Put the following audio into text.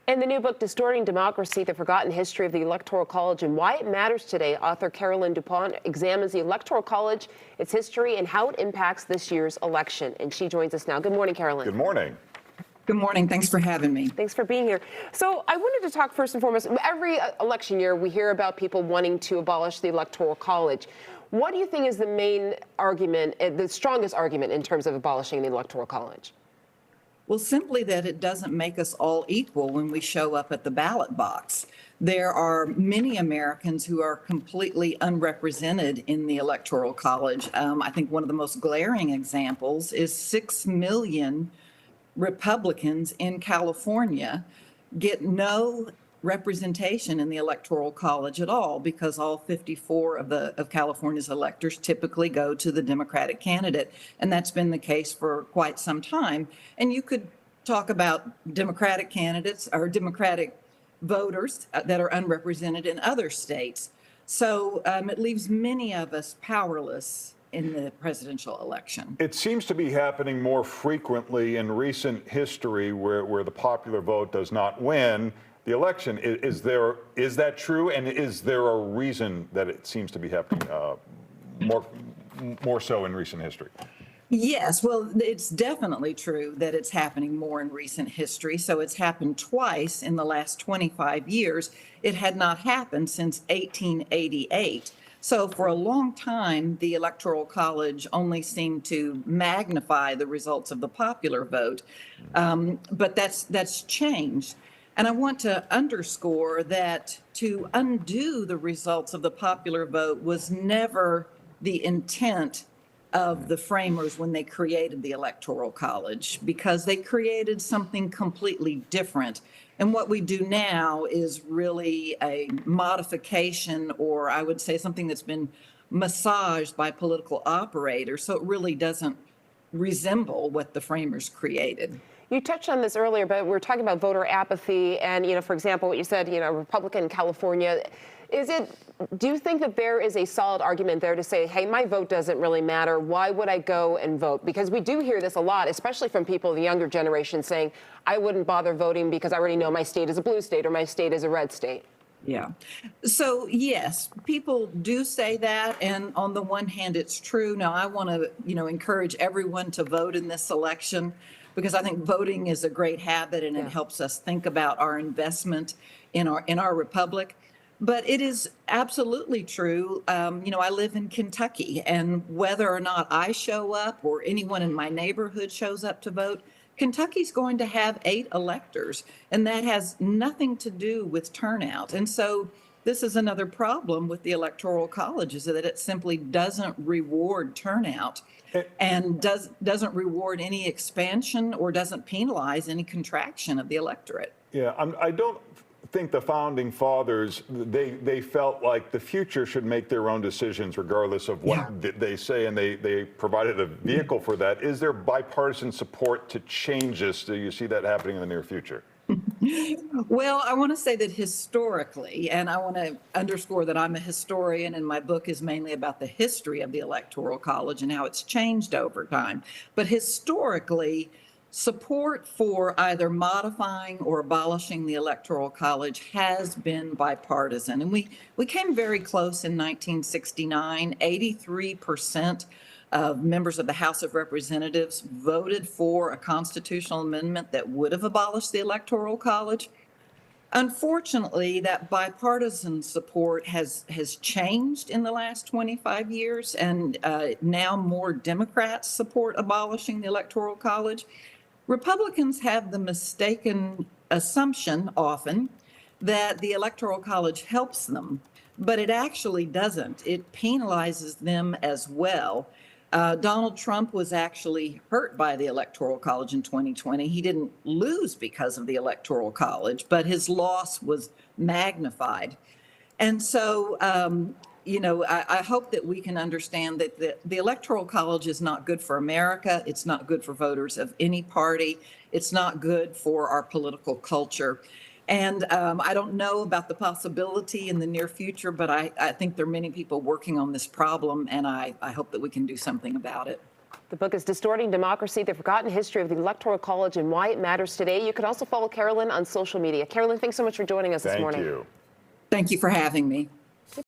In the new book, Distorting Democracy, The Forgotten History of the Electoral College and Why It Matters Today, author Carolyn Dupont examines the Electoral College, its history, and how it impacts this year's election. And she joins us now. Good morning, Carolyn. Good morning. Good morning. Thanks for having me. Thanks for being here. So I wanted to talk first and foremost, every election year we hear about people wanting to abolish the Electoral College. What do you think is the main argument, the strongest argument in terms of abolishing the Electoral College? Well, simply that it doesn't make us all equal when we show up at the ballot box. There are many Americans who are completely unrepresented in the Electoral College. I think one of the most glaring examples is 6 million Republicans in California get no representation in the Electoral College at all, because all 54 of California's electors typically go to the Democratic candidate, and that's been the case for quite some time. And you could talk about Democratic candidates or Democratic voters that are unrepresented in other states. So it leaves many of us powerless in the presidential election. It seems to be happening more frequently in recent history where the popular vote does not win the election. Is that true? And is there a reason that it seems to be happening more so in recent history? Yes, well, it's definitely true that it's happening more in recent history. So it's happened twice in the last 25 years. It had not happened since 1888. So for a long time, the Electoral College only seemed to magnify the results of the popular vote. But that's changed. And I want to underscore that to undo the results of the popular vote was never the intent of the framers when they created the Electoral College, because they created something completely different. And what we do now is really a modification, or I would say something that's been massaged by political operators. So it really doesn't resemble what the framers created. You touched on this earlier, but we're talking about voter apathy and, for example, what you said, Republican in California. Do you think that there is a solid argument there to say, hey, my vote doesn't really matter. Why would I go and vote? Because we do hear this a lot, especially from people of the younger generation saying, I wouldn't bother voting because I already know my state is a blue state or my state is a red state. Yeah. So, yes, people do say that. And on the one hand, it's true. Now, I want to, encourage everyone to vote in this election, because I think voting is a great habit and it helps us think about our investment in our republic. But it is absolutely true. I live in Kentucky, and whether or not I show up or anyone in my neighborhood shows up to vote, Kentucky's going to have 8 electors, and that has nothing to do with turnout. And so this is another problem with the Electoral College, is that it simply doesn't reward turnout and doesn't reward any expansion or doesn't penalize any contraction of the electorate. Yeah, I don't think the founding fathers, they felt like the future should make their own decisions regardless of what they say, and they provided a vehicle for that. Is there bipartisan support to change this? Do you see that happening in the near future? Well, I want to say that historically, and I want to underscore that I'm a historian and my book is mainly about the history of the Electoral College and how it's changed over time. But historically, support for either modifying or abolishing the Electoral College has been bipartisan. And we came very close in 1969. 83% of members of the House of Representatives voted for a constitutional amendment that would have abolished the Electoral College. Unfortunately, that bipartisan support has changed in the last 25 years, and now more Democrats support abolishing the Electoral College. Republicans have the mistaken assumption often that the Electoral College helps them, but it actually doesn't. It penalizes them as well. Donald Trump was actually hurt by the Electoral College in 2020. He didn't lose because of the Electoral College, but his loss was magnified. And so, I hope that we can understand that the Electoral College is not good for America. It's not good for voters of any party. It's not good for our political culture. And I don't know about the possibility in the near future, but I think there are many people working on this problem, and I hope that we can do something about it. The book is Distorting Democracy, The Forgotten History of the Electoral College and Why It Matters Today. You can also follow Carolyn on social media. Carolyn, thanks so much for joining us this morning. Thank you. Thank you for having me.